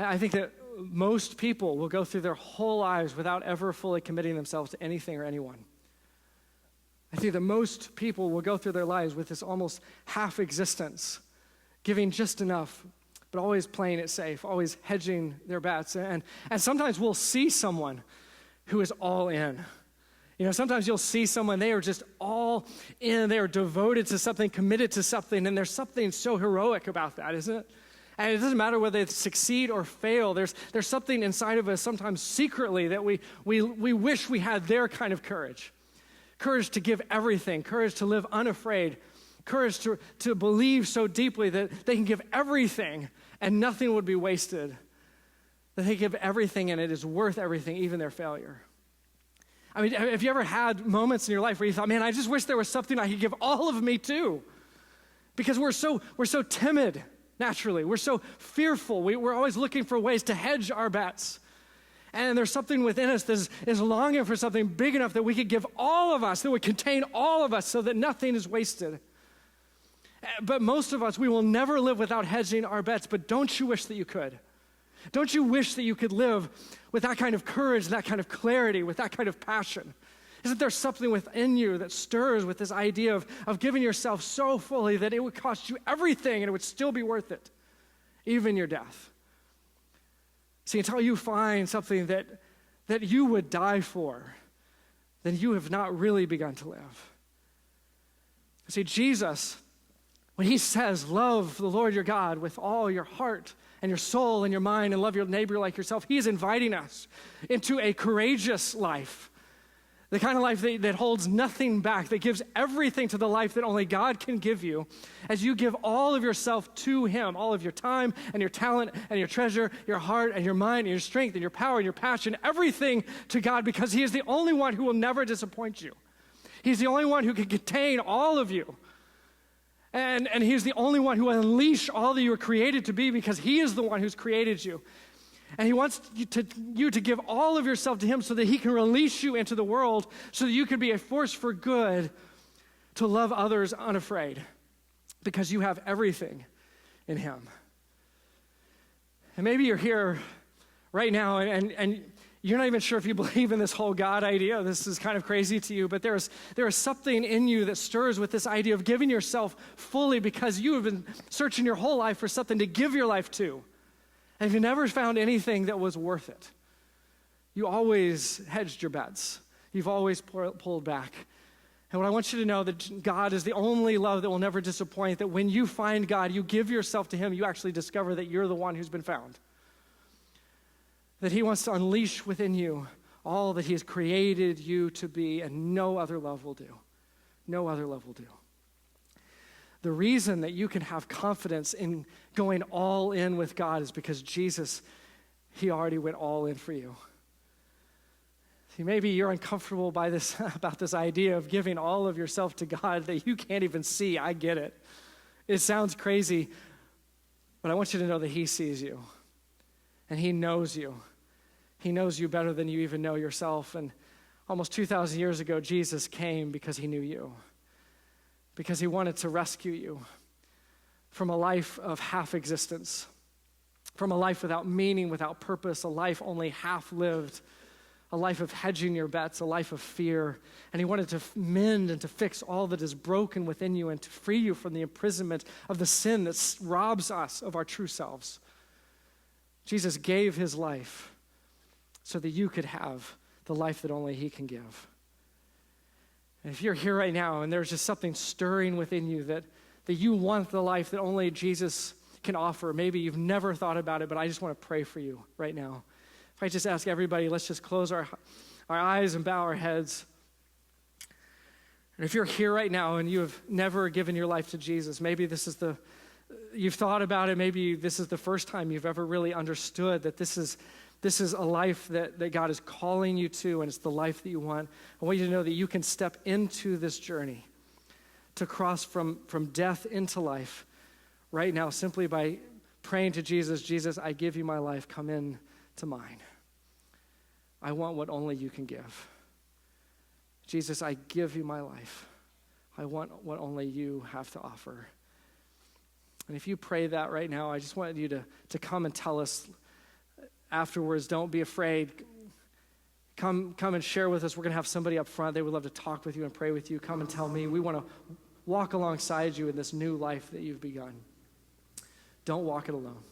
I think that most people will go through their whole lives without ever fully committing themselves to anything or anyone. I think that most people will go through their lives with this almost half existence, giving just enough, but always playing it safe, always hedging their bets. And sometimes we'll see someone who is all in. You know, sometimes you'll see someone, they are just all in, they are devoted to something, committed to something, and there's something so heroic about that, isn't it? And it doesn't matter whether they succeed or fail. There's something inside of us sometimes secretly that we wish we had their kind of courage. Courage to give everything, courage to live unafraid, courage to believe so deeply that they can give everything and nothing would be wasted. That they give everything and it is worth everything, even their failure. I mean, have you ever had moments in your life where you thought, man, I just wish there was something I could give all of me to? Because we're so timid. Naturally, we're so fearful. We're always looking for ways to hedge our bets. And there's something within us that is longing for something big enough that we could give all of us, that would contain all of us so that nothing is wasted. But most of us, we will never live without hedging our bets. But don't you wish that you could? Don't you wish that you could live with that kind of courage, that kind of clarity, with that kind of passion? Isn't there something within you that stirs with this idea of giving yourself so fully that it would cost you everything and it would still be worth it, even your death? See, until you find something that you would die for, then you have not really begun to live. See, Jesus, when he says, love the Lord your God with all your heart and your soul and your mind and love your neighbor like yourself, he is inviting us into a courageous life. The kind of life that holds nothing back, that gives everything to the life that only God can give you, as you give all of yourself to him, all of your time and your talent and your treasure, your heart and your mind and your strength and your power and your passion, everything to God, because he is the only one who will never disappoint you. He's the only one who can contain all of you. And he's the only one who will unleash all that you were created to be, because he is the one who's created you. And he wants you to give all of yourself to him so that he can release you into the world so that you can be a force for good to love others unafraid, because you have everything in him. And maybe you're here right now and you're not even sure if you believe in this whole God idea. This is kind of crazy to you, but there is something in you that stirs with this idea of giving yourself fully, because you have been searching your whole life for something to give your life to. And if you never found anything that was worth it, you always hedged your bets. You've always pulled back. And what I want you to know, that God is the only love that will never disappoint, that when you find God, you give yourself to him, you actually discover that you're the one who's been found. That he wants to unleash within you all that he has created you to be, and no other love will do. No other love will do. The reason that you can have confidence in going all in with God is because Jesus, he already went all in for you. See, maybe you're uncomfortable by this about this idea of giving all of yourself to God that you can't even see. I get it. It sounds crazy, but I want you to know that he sees you and he knows you. He knows you better than you even know yourself. And almost 2,000 years ago, Jesus came because he knew you. Because he wanted to rescue you from a life of half existence, from a life without meaning, without purpose, a life only half lived, a life of hedging your bets, a life of fear. And he wanted to mend and to fix all that is broken within you and to free you from the imprisonment of the sin that robs us of our true selves. Jesus gave his life so that you could have the life that only he can give. And if you're here right now and there's just something stirring within you that you want the life that only Jesus can offer, maybe you've never thought about it, but I just want to pray for you right now. If I just ask everybody, let's just close our eyes and bow our heads. And if you're here right now and you have never given your life to Jesus, maybe you've thought about it, maybe this is the first time you've ever really understood that this is a life that God is calling you to, and it's the life that you want. I want you to know that you can step into this journey to cross from death into life right now simply by praying to Jesus, Jesus, I give you my life, come in to mine. I want what only you can give. Jesus, I give you my life. I want what only you have to offer. And if you pray that right now, I just want you to come and tell us, afterwards, don't be afraid. Come and share with us. We're going to have somebody up front. They would love to talk with you and pray with you. Come and tell me. We want to walk alongside you in this new life that you've begun. Don't walk it alone.